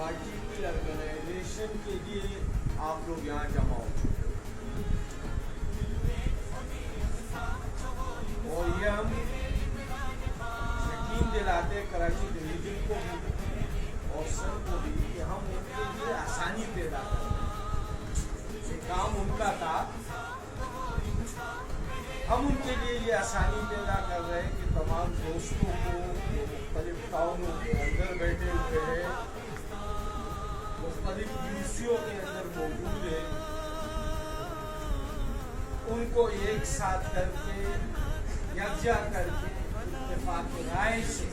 Party की organisation के लिए आप लोग यहाँ जमा हो और ये हम यकीन दिलाते कराची डिवीजन को भी और सर को भी कि हम उनके लिए आसानी पैदा कर रहे हैं। ये काम उनका था, हम उनके लिए ये आसानी पैदा कर रहे हैं कि तमाम दोस्तों को मुख्तलिफ टाउनों के अंदर बैठे हुए हैं, मुख्तलिफ यूसीओ के अंदर मौजूद है, उनको एक साथ करके यकजा करके इत्तेफाक राय से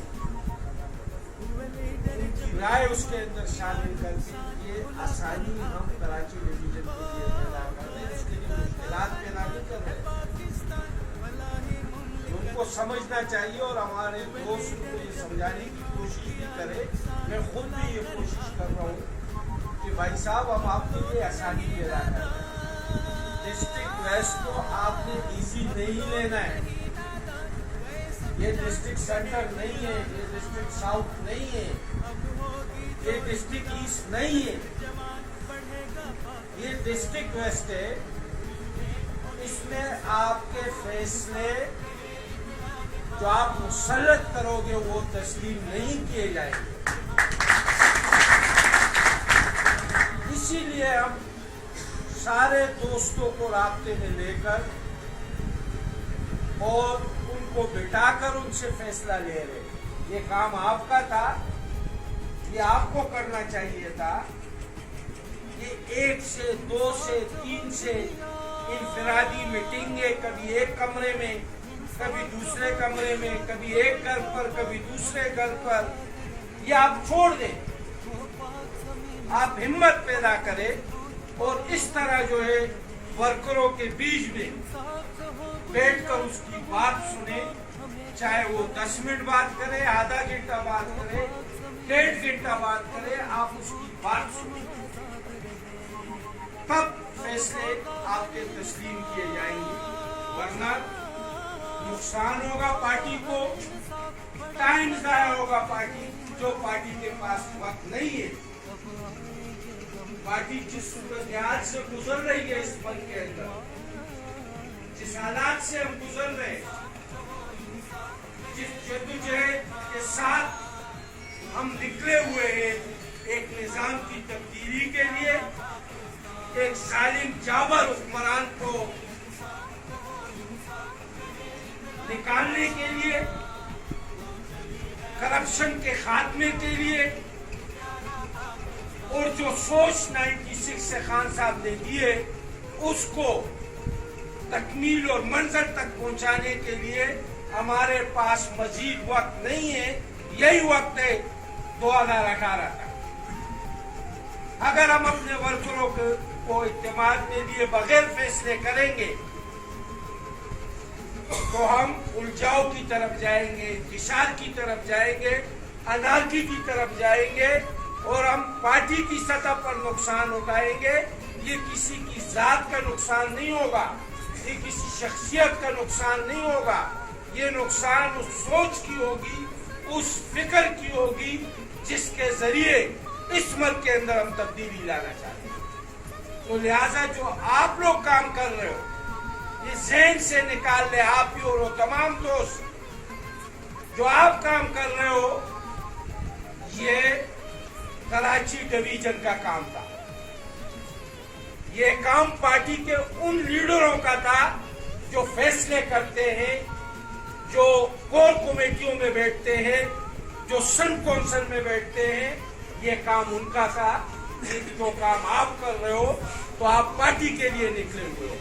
उनकी राय उसके अंदर शामिल करके ये आसानी हम कराची डिवीजन के लिए पैदा कर रहे हैं। उसके लिए मुश्किलात पैदा नहीं कर रहे हैं, उनको समझना चाहिए और हमारे दोस्त को ये समझाने की कोशिश भी करें। मैं खुद भी ये कोशिश कर रहा हूँ कि भाई साहब हम आपके लिए आसानी पैदा कर रहे हैं। डिस्ट्रिक्ट वेस्ट को आपने इजी नहीं लेना है, ये डिस्ट्रिक्ट सेंटर नहीं है, ये डिस्ट्रिक्ट साउथ नहीं है, ये डिस्ट्रिक्ट ईस्ट नहीं है, ये डिस्ट्रिक्ट वेस्ट है। इसमें आपके फैसले जो आप मुसल्लत करोगे वो तस्लीम नहीं किए जाएंगे। इसीलिए हम सारे दोस्तों को राब्ते में लेकर और उनको बिठाकर उनसे फैसला ले रहे। ये काम आपका था, ये आपको करना चाहिए था। ये 1 से 2 से 3 से इनफरादी मीटिंगें, कभी एक कमरे में, कभी दूसरे कमरे में, कभी एक घर पर, कभी दूसरे घर पर, ये आप छोड़ दें। आप हिम्मत पैदा करें और इस तरह जो है वर्करों के बीच में बैठकर उसकी बात सुने, चाहे वो 10 मिनट बात करे, आधा घंटा बात करे, 1.5 घंटा बात करे, आप उसकी बात सुने, तब फैसले आपके तस्लीम किए जाएंगे। वरना नुकसान होगा पार्टी को, टाइम जाया होगा पार्टी के पास वक्त नहीं है। पार्टी जिस सूरत से गुजर रही है इस मुल्क के अंदर, जिस हालात से हम गुजर रहे हैं, जिस जद्दोजहद के साथ हम निकले हुए हैं एक निजाम की तब्दीली के लिए, एक जालिम जाबर हुक्मरान को निकालने के लिए, करप्शन के खात्मे के लिए, और जो सोच 96 से खान साहब ने दिए उसको तकमील और मंजर तक पहुंचाने के लिए हमारे पास मजीद वक्त नहीं है। यही वक्त है 2018 तक। अगर हम अपने वर्करों को इत्तेमाद में लिए बगैर फैसले करेंगे तो हम उलझाव की तरफ जाएंगे, इंतशार की तरफ जाएंगे, अनार्की की तरफ जाएंगे और हम पार्टी की सतह पर नुकसान उठाएंगे। ये किसी की जात का नुकसान नहीं होगा, ये किसी शख्सियत का नुकसान नहीं होगा, ये नुकसान उस सोच की होगी, उस फिक्र की होगी जिसके जरिए इस मुल्क के अंदर हम तब्दीली लाना चाहते हैं। तो लिहाजा जो आप लोग काम कर रहे हो ये ज़हन से निकाल ले, आप भी और वो तमाम दोस्त जो आप काम कर रहे हो, ये कराची डिवीजन का काम था। ये काम पार्टी के उन लीडरों का था जो फैसले करते हैं, जो कोर कमेटियों में बैठते हैं, जो सन कौंसिल में बैठते हैं। ये काम उनका था। जो काम आप कर रहे हो तो आप पार्टी के लिए निकले हुए हो।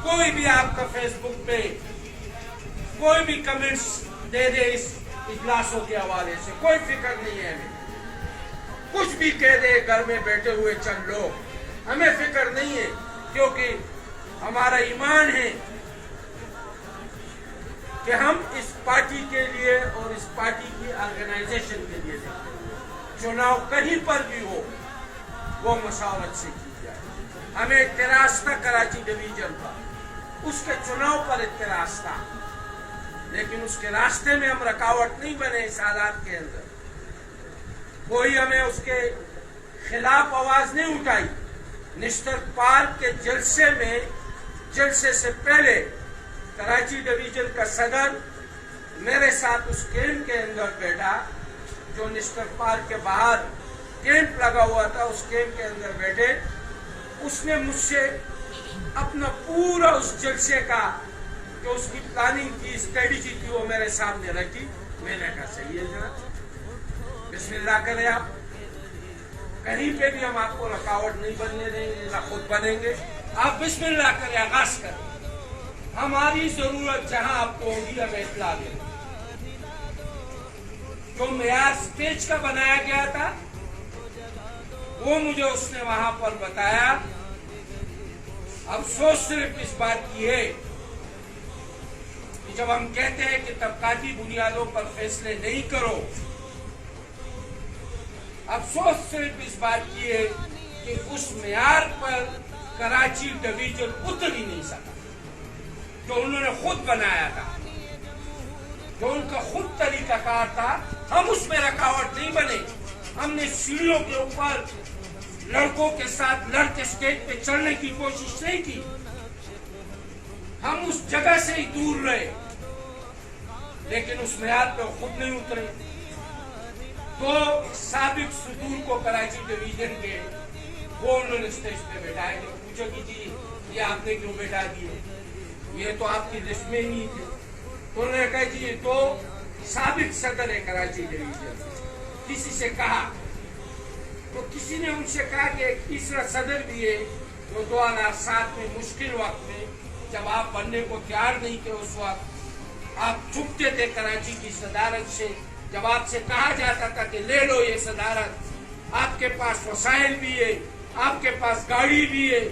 कोई भी आपका फेसबुक पे कोई भी कमेंट्स दे दे इस इजलासों के हवाले से, कोई फिक्र नहीं है हमें। कुछ भी कह दे घर में बैठे हुए चल लो, हमें फिक्र नहीं है, क्योंकि हमारा ईमान है कि हम इस पार्टी के लिए और इस पार्टी की ऑर्गेनाइजेशन के लिए देखते हैं। चुनाव कहीं पर भी हो वो मशावरत से की जाए। हमें इत्तराज था कराची डिवीजन पर, उसके चुनाव पर इत्तराज था, लेकिन उसके रास्ते में हम रुकावट नहीं बने इस हालात के अंदर। کوئی ہمیں اس کے خلاف آواز نہیں اٹھائی. نشتر پارک کے جلسے سے پہلے کراچی ڈویژن کا صدر میرے ساتھ اس کیمپ کے اندر بیٹھا جو نشتر پارک کے باہر کیمپ لگا ہوا تھا. اس کیمپ کے اندر بیٹھے اس نے مجھ سے اپنا پورا اس جلسے کا جو اس کی پلاننگ کی اسٹریٹجی تھی وہ میرے سامنے رکھی. میں نے کہا صحیح ہے جناب, بسم اللہ کریں, آپ کہیں پہ بھی ہم آپ کو رکاوٹ نہیں بننے دیں گے, نہ خود بنیں گے. آپ بسم اللہ کریں, آغاز کریں. ہماری ضرورت جہاں آپ کو ہوگی ہمیں اطلاع دیں. جو معیار اسٹیج کا بنایا گیا تھا وہ مجھے اس نے وہاں پر بتایا. افسوس صرف اس بات کی ہے کہ جب ہم کہتے ہیں کہ طبقاتی بنیادوں پر فیصلے نہیں کرو, افسوس صرف اس بات کی ہے کہ اس معیار پر کراچی ڈویژن اتر ہی نہیں سکا جو انہوں نے خود بنایا تھا, جو ان کا خود طریقہ کار تھا. ہم اس میں رکاوٹ نہیں بنے. ہم نے سیڑھیوں کے اوپر لڑکوں کے ساتھ لڑ کے اسٹیج پہ چڑھنے کی کوشش نہیں کی. ہم اس جگہ سے ہی دور رہے, لیکن اس معیار پہ خود نہیں اترے. تو سابق صدور کو کراچی ڈویژن کے وہ انہوں نے اسٹیج پہ بیٹھائے. تو پوچھو کہ جی یہ آپ نے کیوں بیٹھا دیے, یہ تو آپ کی لسٹ میں نہیں تھے. تو انہوں نے کہا جی یہ تو سابق صدر ہے کراچی ڈویژن. کسی سے کہا تو کسی نے ان سے کہا کہ ایک تیسرا صدر بھی ہے جو 2007 میں مشکل وقت میں جب آپ بننے کو تیار نہیں تھے, اس وقت آپ چھپتے تھے کراچی کی صدارت سے. جب آپ سے کہا جاتا تھا کہ لے لو یہ صدارت, آپ کے پاس وسائل بھی ہے, آپ کے پاس گاڑی بھی ہے,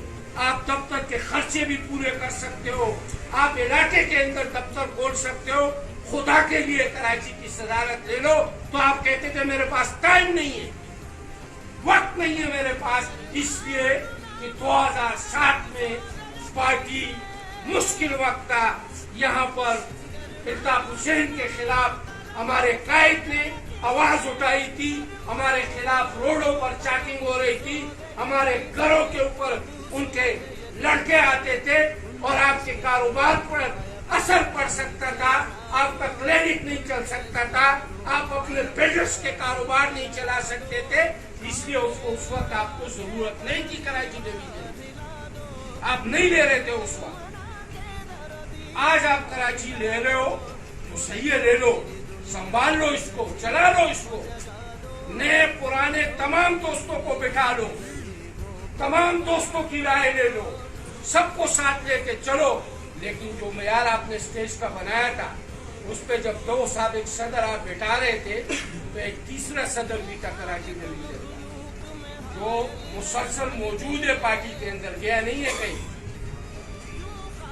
آپ دفتر کے خرچے بھی پورے کر سکتے ہو, آپ علاقے کے اندر دفتر کھول سکتے ہو, خدا کے لیے کراچی کی صدارت لے لو. تو آپ کہتے تھے میرے پاس ٹائم نہیں ہے, وقت نہیں ہے میرے پاس, اس لیے کہ 2007 میں پارٹی مشکل وقت تھا. یہاں پر الطاف حسین کے خلاف ہمارے قائد نے آواز اٹھائی تھی, ہمارے خلاف روڈوں پر چیکنگ ہو رہی تھی, ہمارے گھروں کے اوپر ان کے لڑکے آتے تھے اور آپ کے کاروبار پر اثر پڑ سکتا تھا, آپ کا کلینک نہیں چل سکتا تھا, آپ اپنے بلڈرز کے کاروبار نہیں چلا سکتے تھے. اس لیے اس وقت آپ کو ضرورت نہیں تھی کراچی ڈویژن, آپ نہیں لے رہے تھے اس وقت. آج آپ کراچی لے رہے ہو تو صحیح ہے, لے لو, سنبھال لو اس کو, چلا لو اس کو. نئے پرانے تمام دوستوں کو بٹھا لو, تمام دوستوں کی رائے لے لو, سب کو ساتھ لے کے چلو. لیکن جو معیار آپ نے اسٹیج کا بنایا تھا اس پہ جب 2 سابق صدر آپ بٹھا رہے تھے تو ایک تیسرا صدر بھی تھا کراچی ڈویژن کا جو مسلسل موجود ہے پارٹی کے اندر, گیا نہیں ہے کہیں,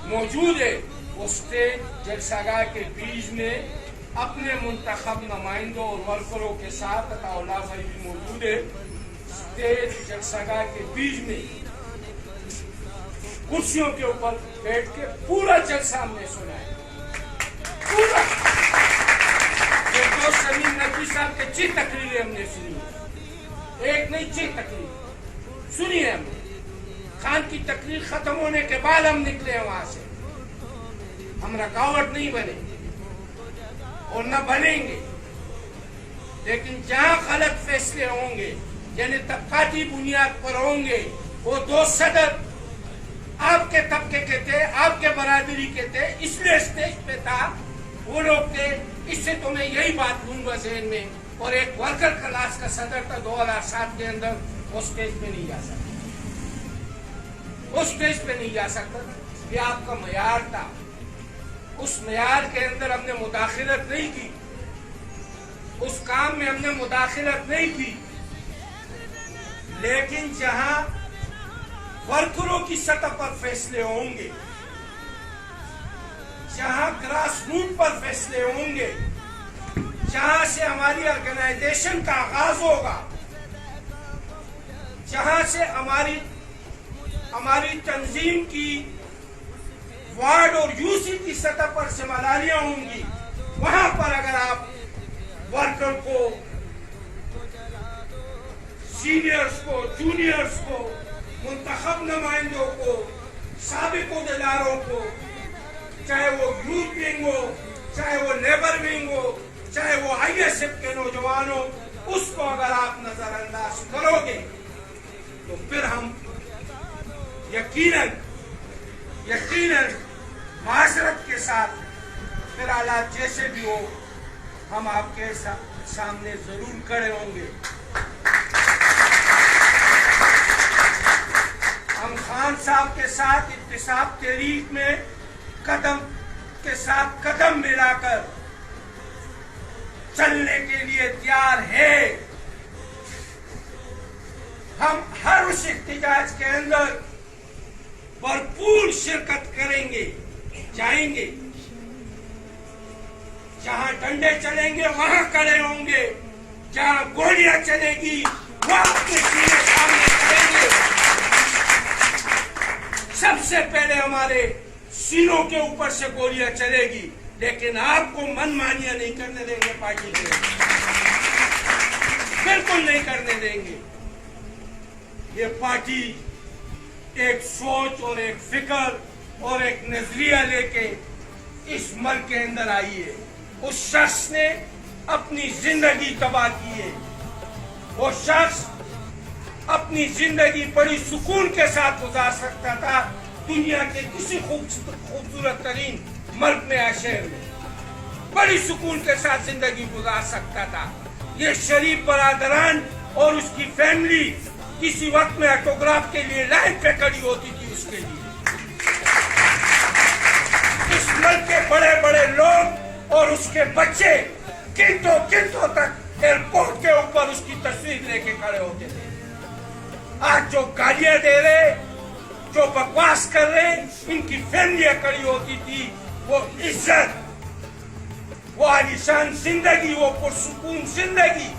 موجود ہے. وہ اسٹیج جلسہ گاہ کے بیچ میں اپنے منتخب نمائندوں اور ورکروں کے ساتھ, عطا اللہ بھائی بھی موجود ہے, اسٹیج جلسہ گاہ کے بیچ میں کرسیوں کے اوپر بیٹھ کے پورا جلسہ ہم نے سنا ہے. پورا سمیم نقوی صاحب کے 6 تقریریں ہم نے سنی, ایک نہیں 6 تقریر سنی ہے ہم نے. خان کی تقریر ختم ہونے کے بعد ہم نکلے ہیں وہاں سے. ہم رکاوٹ نہیں بنے اور نہ بنیں گے, لیکن جہاں غلط فیصلے ہوں گے یعنی طبقاتی بنیاد پر ہوں گے, وہ 2 صدر آپ کے طبقے کے تھے, آپ کے برادری کے تھے, اس لیے اسٹیج پہ تھا, وہ لوگ تھے. اس سے تو میں یہی بات لوں گا ذہن میں. اور ایک ورکر کلاس کا صدر تھا 2007 کے اندر, وہ اسٹیج پہ نہیں جا سکتا, وہ اسٹیج پہ نہیں جا سکتا. یہ آپ کا معیار تھا, اس معیار کے اندر ہم نے مداخلت نہیں کی, اس کام میں ہم نے مداخلت نہیں کی. لیکن جہاں ورکروں کی سطح پر فیصلے ہوں گے, جہاں گراس روٹ پر فیصلے ہوں گے, جہاں سے ہماری آرگنائزیشن کا آغاز ہوگا, جہاں سے ہماری تنظیم کی وارڈ اور یوسی کی سطح پر ذمہ داریاں ہوں گی, وہاں پر اگر آپ ورکر کو سینئرز کو، جونیئرز کو، منتخب نمائندوں کو، سابق عہدیداروں کو، چاہے وہ یوتھ ونگ ہو، چاہے وہ لیبر ونگ ہو، چاہے وہ آئی ایس ایف کے نوجوان ہو، اس کو اگر آپ نظر انداز کرو گے تو پھر ہم یقیناً معذرت کے ساتھ پھر حالات جیسے بھی ہو ہم آپ کے سامنے ضرور کھڑے ہوں گے. ہم خان صاحب کے ساتھ احتساب تحریک میں قدم کے ساتھ قدم ملا کر چلنے کے لیے تیار ہے. ہم ہر اس احتجاج کے اندر بھرپور شرکت کریں گے، جائیں گے، جہاں ڈنڈے چلیں گے وہاں کھڑے ہوں گے، جہاں گولیاں چلے گی وہاں اپنے سینے سامنے کریں گے. سب سے پہلے ہمارے سینوں کے اوپر سے گولیاں چلے گی، لیکن آپ کو من مانیاں نہیں کرنے دیں گے. پارٹی کے بالکل نہیں کرنے دیں گے. یہ پارٹی ایک سوچ اور ایک فکر اور ایک نظریہ لے کے اس ملک کے اندر آئی ہے. اس شخص نے اپنی زندگی تباہ کی ہے. وہ شخص اپنی زندگی بڑی سکون کے ساتھ گزار سکتا تھا دنیا کے کسی خوبصورت ترین ملک میں یا شہر میں، بڑی سکون کے ساتھ زندگی گزار سکتا تھا. یہ شریف برادران اور اس کی فیملی کسی وقت میں آٹوگراف کے لیے لائن پہ کھڑی ہوتی تھی اس کے لیے. اس ملک کے بڑے بڑے لوگ اور اس کے بچے گھنٹوں تک ایئرپورٹ کے اوپر اس کی تصویر لے کے کھڑے ہوتے تھے. آج جو گالیاں دے رہے، جو بکواس کر رہے، ان کی فیملیاں کھڑی ہوتی تھی. وہ عزت، وہ عالیشان زندگی، وہ پرسکون زندگی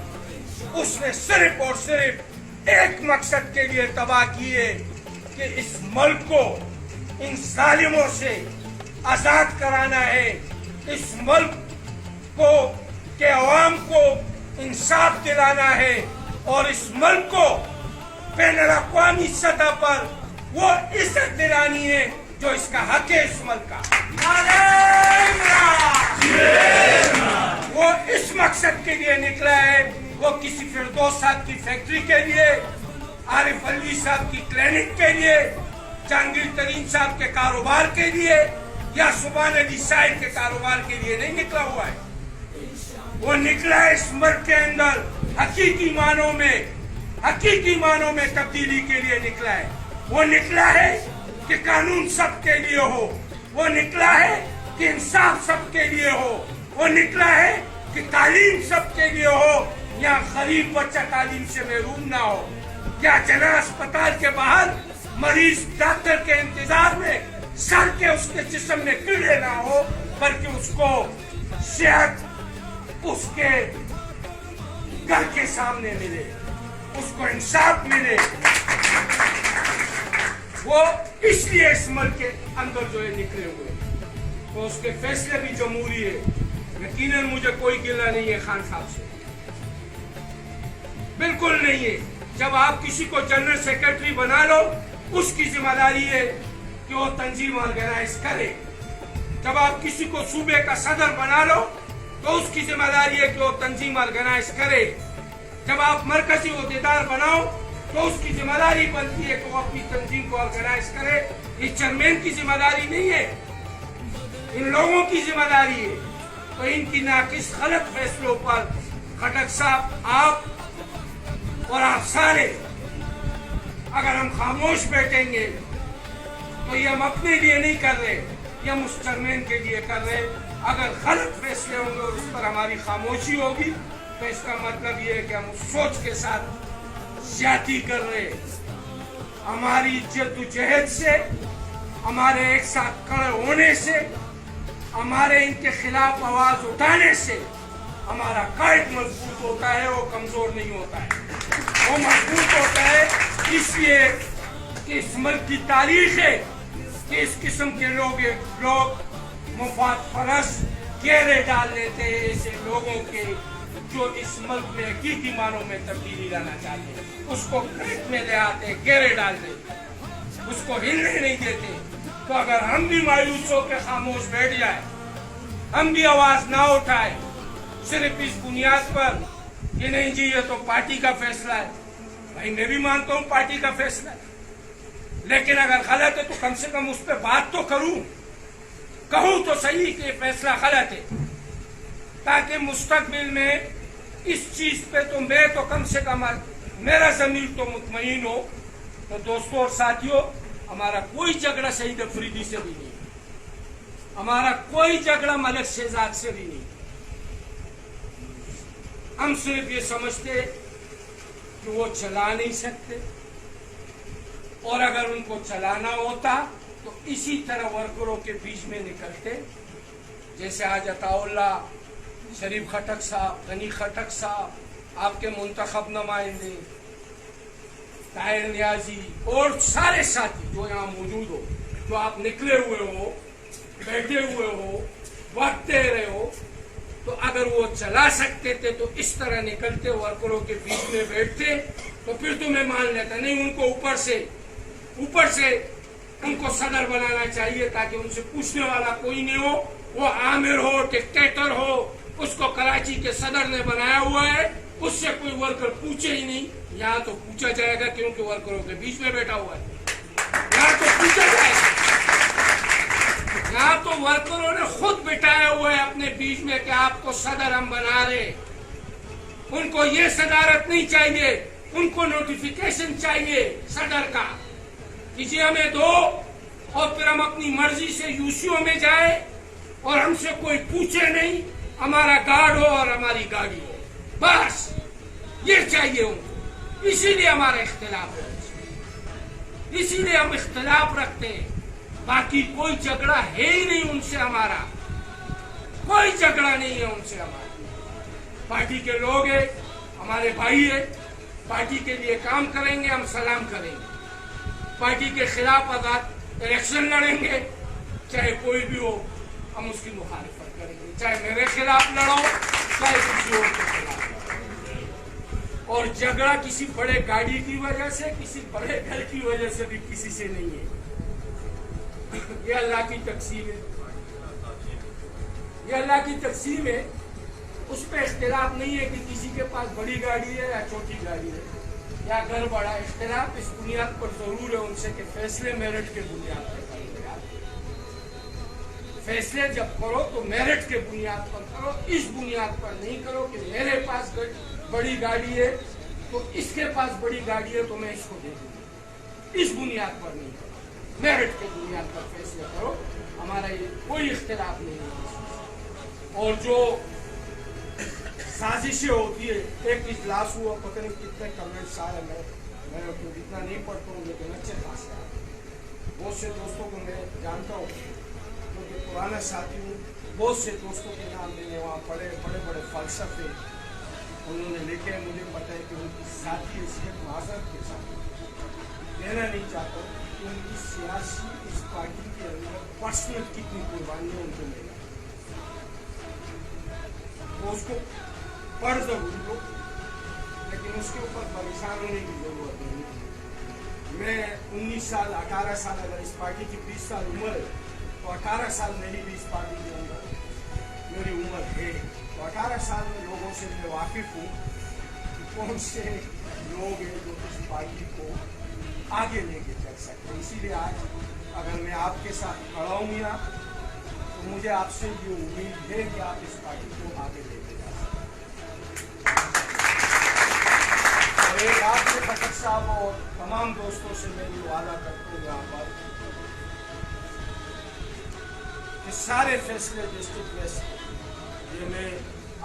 اس نے صرف اور صرف ایک مقصد کے لیے تباہ کی ہے کہ اس ملک کو ان ظالموں سے آزاد کرانا ہے. اس ملک کو کے عوام کو انصاف دلانا ہے اور اس ملک کو بین الاقوامی سطح پر وہ عزت دلانی ہے جو اس کا حق ہے. اس ملک کا وہ اس مقصد کے لیے نکلا ہے. وہ کسی فردوس صاحب کی فیکٹری کے لیے، عارف علوی صاحب کی کلینک کے لیے، جہانگیر ترین صاحب کے کاروبار کے لیے یا سبحان علی صاحب کے کاروبار کے لیے نہیں نکلا ہوا ہے. وہ نکلا ہے اس ملک کے اندر حقیقی معنوں میں تبدیلی کے لیے نکلا ہے. وہ نکلا ہے کہ قانون سب کے لیے ہو. وہ نکلا ہے کہ انصاف سب کے لیے ہو. وہ نکلا ہے کہ تعلیم سب کے لیے ہو. یا غریب بچہ تعلیم سے محروم نہ ہو. یا جناح اسپتال کے باہر مریض ڈاکٹر کے انتظار میں سر کے اس کے جسم میں کیڑے نہ ہو، بلکہ اس کو صحت اس کے گھر کے سامنے ملے، اس کو انصاف ملے. وہ اس لیے اس ملک کے اندر جو ہے نکلے ہوئے، تو اس کے فیصلے بھی جمہوری ہے. یقیناً مجھے کوئی گلہ نہیں ہے خان صاحب سے، بالکل نہیں ہے. جب آپ کسی کو جنرل سیکرٹری بنا لو، اس کی ذمہ داری ہے کہ وہ تنظیم آرگنائز کرے. جب آپ کسی کو صوبے کا صدر بنا لو تو اس کی ذمہ داری ہے کہ وہ تنظیم آرگنائز کرے. جب آپ مرکزی عہدیدار بناؤ تو اس کی ذمہ داری بنتی ہے کہ وہ اپنی تنظیم کو آرگنائز کرے. یہ چیئرمین کی ذمہ داری نہیں ہے، ان لوگوں کی ذمہ داری ہے. تو ان کی ناقص غلط فیصلوں پر خٹک صاحب، آپ اور آپ سارے اگر ہم خاموش بیٹھیں گے تو یہ ہم اپنے لیے نہیں کر رہے، یہ ہم اس چیئرمین کے لیے کر رہے. اگر غلط فیصلے ہوں گے اور اس پر ہماری خاموشی ہوگی تو اس کا مطلب یہ ہے کہ ہم اس سوچ کے ساتھ زیادتی کر رہے. ہماری جد و جہد سے، ہمارے ایک ساتھ کھڑے ہونے سے، ہمارے ان کے خلاف آواز اٹھانے سے ہمارا قائد مضبوط ہوتا ہے، وہ کمزور نہیں ہوتا ہے. وہ مضبوط ہوتا ہے اس لیے کہ اس ملک کی تاریخ ہے کہ اس قسم کے لوگ مفاد پرست گھیرے ڈال لیتے ہیں ایسے لوگوں کے जो इस मुल्क में हकीकी मानों में तब्दीली लाना चाहते हैं, उसको क्रेट में ले आते, घेरे डाल देते, उसको हिलने नहीं देते। तो अगर हम भी मायूस होकर खामोश बैठ जाए, हम भी आवाज ना उठाए सिर्फ इस बुनियाद पर कि नहीं जी ये तो पार्टी का फैसला है, भाई मैं भी मानता हूं पार्टी का फैसला है, लेकिन अगर गलत है तो कम से कम उस पर बात तो करूं, कहूं तो सही कि फैसला गलत है, ताकि मुस्तकबिल में इस चीज पे तो मैं तो कम से कम मेरा ज़मीर तो मुतमईन हो। तो दोस्तों और साथियों, हमारा कोई झगड़ा शहीद अफरीदी से भी नहीं, हमारा कोई झगड़ा मलिक शहजाद से भी नहीं। हम सिर्फ ये समझते कि वो चला नहीं सकते, और अगर उनको चलाना होता तो इसी तरह वर्करों के बीच में निकलते, जैसे आज अताउल्ला, शरीफ खटक साहब, गनी खटक साहब, आपके मुंतखब नुमाइंदे ताहिर नियाजी और सारे साथी जो यहाँ मौजूद हो, जो आप निकले हुए हो, बैठे हुए हो, वक्त दे रहे हो, तो अगर वो चला सकते थे तो इस तरह निकलते, वर्करों के बीच में बैठते, तो फिर तो मैं मान लेता। नहीं, उनको ऊपर से उनको सदर बनाना चाहिए ताकि उनसे पूछने वाला कोई नहीं हो, वो आमिर हो, डिक्टेटर हो, उसको कराची के सदर ने बनाया हुआ है, उससे कोई वर्कर पूछे ही नहीं। यहाँ तो पूछा जाएगा क्योंकि वर्करों के बीच में बैठा हुआ है, यहाँ तो पूछा जाएगा। यहाँ तो वर्करों ने खुद बिठाया हुआ है अपने बीच में कि आपको सदर हम बना रहे। उनको ये सदारत नहीं चाहिए, उनको नोटिफिकेशन चाहिए सदर का कि जी हमें दो, और फिर हम अपनी मर्जी से यूसीओ में जाए और हमसे कोई पूछे नहीं, हमारा गार्ड हो और हमारी गाड़ी हो, बस ये चाहिए उनको। इसीलिए हमारा इख्तिलाफ है, इसीलिए हम इख्तिलाफ रखते हैं, बाकी कोई झगड़ा है ही नहीं उनसे, हमारा कोई झगड़ा नहीं है उनसे। हमारा पार्टी के लोग हैं, हमारे भाई है, पार्टी के लिए काम करेंगे, हम सलाम करेंगे। पार्टी के खिलाफ अगर इलेक्शन लड़ेंगे, चाहे कोई भी हो, हम उसकी मुखालिफत करेंगे, चाहे मेरे खिलाफ लड़ो, चाहे किसी और के खिलाफ लड़ो। और झगड़ा किसी बड़े गाड़ी की वजह से, किसी बड़े घर की वजह से भी किसी से नहीं है। ये अल्लाह की तकसीम है, ये अल्लाह की तकसीम है। उस पर इख्तिलाफ नहीं है कि किसी के पास बड़ी गाड़ी है या छोटी गाड़ी है या घर बड़ा। इख्तिलाफ इस बुनियाद पर जरूर है उनसे कि फैसले मेरिट के बुनियाद पर करो। फैसले जब करो तो मेरिट के बुनियाद पर करो, इस बुनियाद पर नहीं करो कि मेरे पास बड़ी गाड़ी है तो इसके पास बड़ी गाड़ी है तो मैं इसको दे दूंगा। इस बुनियाद पर नहीं करो, मेरिट के बुनियाद पर फैसले करो। हमारा ये कोई इख्तिलाफ नहीं है। और जो साजिशें होती है, एक इजलास हुआ, पता नहीं कितने कमेंट्स आए, मैं तो इतना नहीं पढ़ता हूँ लेकिन अच्छे खास आए। बहुत से दोस्तों को मैं जानता हूँ क्योंकि पुराना साथी हूँ, बहुत से दोस्तों के नाम मैंने वहाँ पढ़े, बड़े बड़े फलसफे उन्होंने लिखे। मुझे पता है कि उनकी साथी इसलिए माजरत के साथ कहना नहीं चाहता कि उनकी सियासी इस पार्टी के अंदर पर्सनल कितनी कुर्बानियाँ उनको मिली, तो उसको पढ़ जरूर लो, लेकिन उसके ऊपर परेशान होने की जरूरत नहीं। मैं 19 साल 18 साल, अगर इस पार्टी की 20 साल उम्र है तो 18 साल मेरी भी इस पार्टी के अंदर मेरी उम्र है। तो 18 साल में लोगों से मैं वाकिफ हूँ कि कौन से लोग हैं जो इस पार्टी को आगे लेके चल सकते हैं। इसीलिए आज अगर मैं आपके साथ खड़ा हूँ यहाँ, तो मुझे आपसे ये उम्मीद है कि आप इस पार्टी को आगे लेके जा सकते हैं। और एक आपके खटक साहब और तमाम दोस्तों से मैं ये वादा करता हूँ यहाँ पर कि सारे फैसले डिस्ट्रिक्ट वेस्ट ये मैं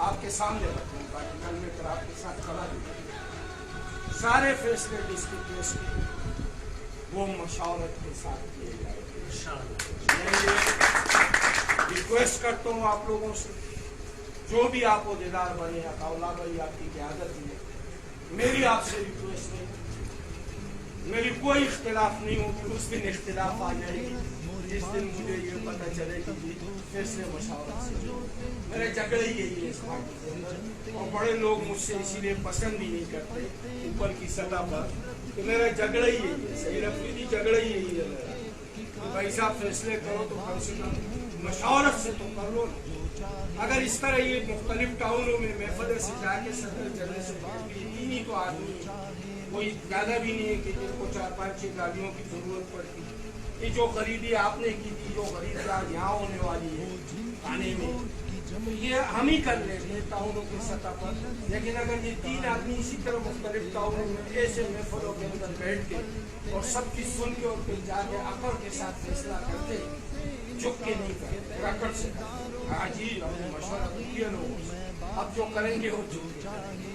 आपके सामने रखूँगा, कल में फिर आपके साथ खड़ा दूँगा। सारे फैसले डिस्ट्रिक्ट वेस्ट के वो मशावरत के साथ किए जाएंगे। रिक्वेस्ट करता हूँ आप लोगों से, जो भी आप ओहदेदार बने, अताउल्ला भाई आपकी क़यादत में, मेरी आपसे रिक्वेस्ट है, मेरी कोई इख्तिलाफ नहीं होगी, उस दिन इख्तिलाफ आ जाएगी जिस दिन मुझे ये पता चले कि फैसले मशावरत से मेरा झगड़ा ही यही है इस पार्टी के अंदर, और बड़े लोग मुझसे इसीलिए पसंद भी नहीं करते ऊपर की सतह पर, तो मेरा झगड़ा ही यही है, सही रफीदी झगड़ा ही यही है मेरा। तो भाई साहब फैसले करो तो कम से कम मशावरत से तो कर लो। अगर इस तरह ये मुख्तलिफ टाउनों में महफल से जाके सदर जगह से तीन ही तो आदमी, कोई ज़्यादा भी नहीं है कि जिनको 4-5-6 गाड़ियों की जरूरत पड़ती। ये जो खरीदी आपने की थी, जो खरीदी आज यहाँ होने वाली है थाने में, तो ये हम ही कर लेंगे टाउनों की सतह पर। लेकिन अगर ये 3 आदमी इसी तरह मुख्तलिफ टाउनों में ऐसे महफलों के अंदर बैठ के और सब चीज सुन के और फिर जाके अकड़ के साथ फैसला करते, झुक के नहीं करते, रकड़ से करते। हाँ जी, हमने मशवरा किया लोगों से, अब जो करेंगे वो झुक के करेंगे,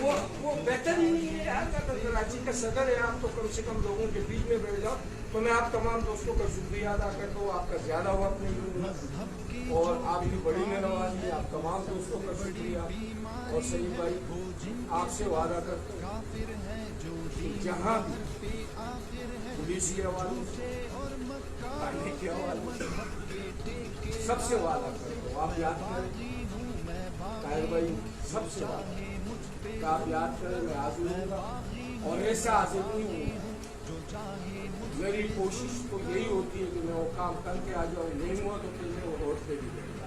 वो बेहतर ही नहीं है यार। अगर कराची का सदर है आप, तो कम से कम लोगों के बीच में बैठ जाओ। तो मैं आप तमाम दोस्तों का शुक्रिया अदा करता हूँ, आपका ज्यादा वक्त नहीं लूँगा और आपकी बड़ी मेहरबानी, आप तमाम दोस्तों का शुक्रिया। और सही भाई आपसे वादा करता हूँ कि जहाँ पुलिस के हवाले से, थाने के हवाले से, सबसे वादा करता हूँ, आप याद करें ताहिर भाई, सबसे वादा आप याद करें, मैं हाजिर हूँगा और ऐसा हाजिर नहीं हूँगा। मेरी कोशिश तो यही होती है कि मैं वो काम करके आ जाऊँ, नहीं हुआ तो फिर मैं वो रोड पे भी बैठा।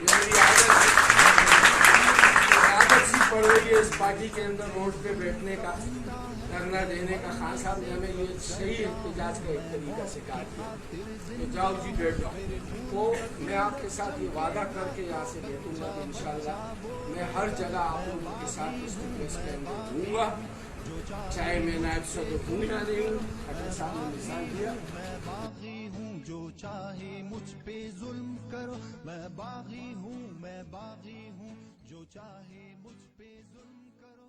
ये मेरी आदत सी पड़ रही है इस पार्टी के अंदर, रोड पे बैठने का, धरना देने का। खान साहब ने हमें ये सही एहतजाज का एक तरीका सिखा दिया कि जाओ जी बैठ जाओ। तो मैं आपके साथ ये वादा करके यहाँ से बैठूंगा कि इंशाल्लाह मैं हर जगह आप लोगों के साथ इस प्रेस के अंदर दूंगा, चाहे मैं नायब सदर हूँ या नहीं हूँ। खट्टर साहब ने मिसाल दिया, मैं बागी हूँ जो चाहे मुझ पे जुल्म करो, मैं बागी हूँ जो चाहे मुझ पे जुल्म करो।